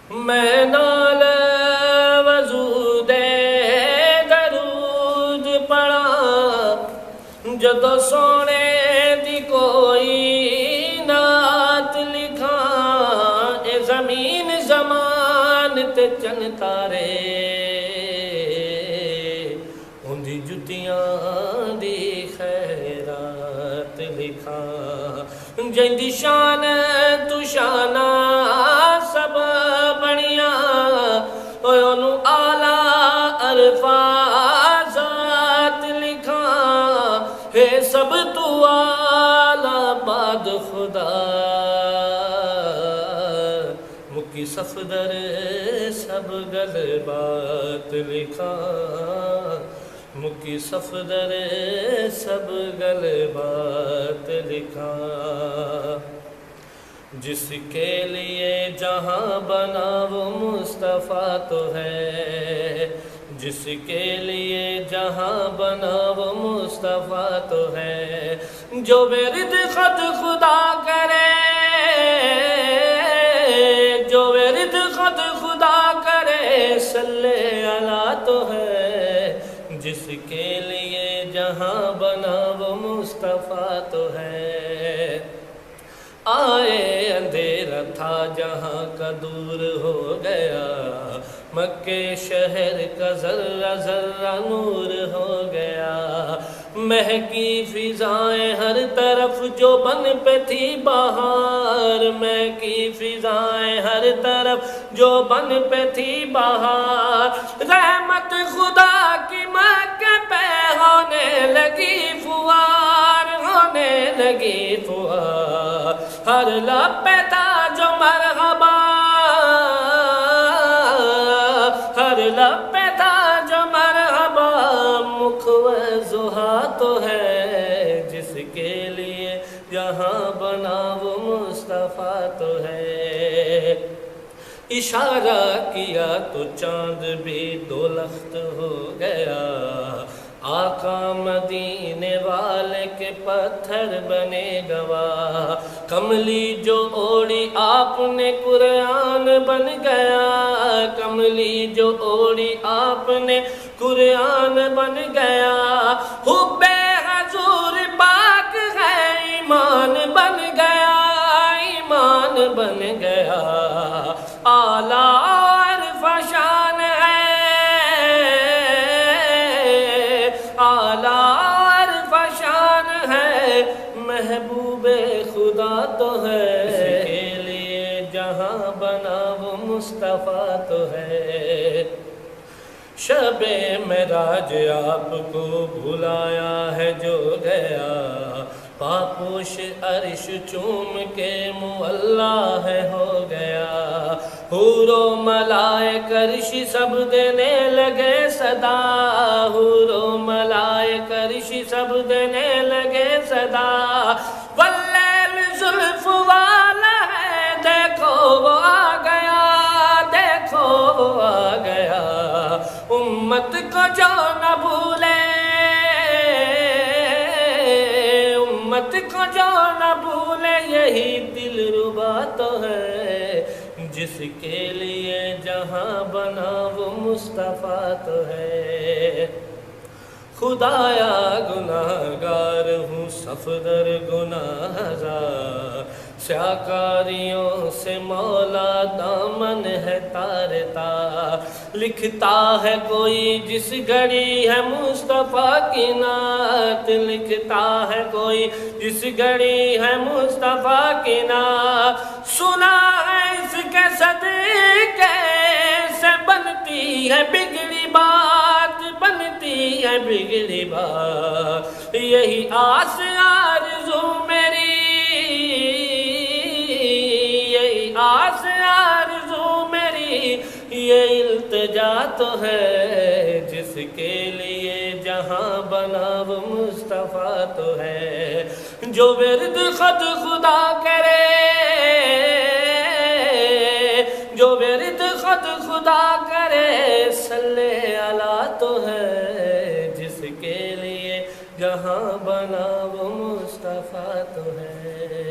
میں نال وضو دے درود پڑھا جدو سونے دی کوئی نعت لکھا اے زمین زمان تے چن تارے اندھی جتیاں دی خیرات لکھا جندی شان تو شانہ سب بنیا انہوں آلہ الفاظات لکھا ہے سب تو آلہ بعد خدا مکی صفدر سب غلبات لکھا مکی صفدر سب غلبات لکھا جس کے لیے جہاں بنا وہ مصطفیٰ تو ہے جس کے لیے جہاں بنا وہ مصطفیٰ تو ہے جو ورد خود خدا کرے جو ورد خود خدا کرے صلی اللہ تو ہے جس کے لیے جہاں بنا وہ مصطفیٰ تو ہے آئے اندھیرا تھا جہاں کا دور ہو گیا مکے شہر کا ذرہ ذرہ نور ہو گیا مہکی فضائیں ہر طرف جو بن پہ تھی بہار مہکی فضائیں ہر طرف جو بن پہ تھی بہار رحمت خدا کی مکے پہ ہونے لگی فوار ہونے لگی فوار ہر لب پہ تھا جو مرحبا ہر لب پہ تھا جو مرحبا مکھ وضحا تو ہے جس کے لیے جہاں بنا وہ مصطفیٰ تو ہے اشارہ کیا تو چاند بھی دو لخت ہو گیا آقا مدینے والے کے پتھر بنے گواہ کملی جو اوڑی آپ نے قرآن بن گیا کملی جو اوڑی آپ نے قرآن بن گیا حب حضور پاک ہے ایمان بن گیا ایمان بن گیا اعلیٰ عرف شان محبوب خدا تو ہے اس کے لیے جہاں بنا وہ مصطفیٰ تو ہے شب معراج آپ کو بھلایا ہے جو گیا پاپوش عرش چوم کے معلیٰ ہے ہو گیا حور و ملائک عرش سب دینے لگے صدا حور و ملائک عرش سب دینے لگے صدا واللیل زلف والا ہے دیکھو وہ آ گیا دیکھو وہ آ گیا امت کو جو نہ بھولے امت کو جو نہ بھولے یہی دل ربا تو ہے جس کے لیے جہاں بنا وہ مصطفیٰ تو ہے خدایا گناہگار ہوں صفدر گناہزار سیاکاریوں سے مولا دامن ہے تارتا لکھتا ہے کوئی جس گھڑی ہے مصطفیٰ کی نعت لکھتا ہے کوئی جس گھڑی ہے مصطفیٰ کی نعت سنا ہے اس کے صدقے سے بنتی ہے بگڑی بات بنتی ہے بگڑی بات یہی آس آرزو میری یہی آس آرزو میری یہ التجا تو ہے جس کے لیے جہاں بنا وہ مصطفیٰ تو ہے جو ورد خود خدا کرے جو ورد خود خدا کرے صلی اللہ تو ہے جس کے لیے جہاں بنا وہ مصطفیٰ تو ہے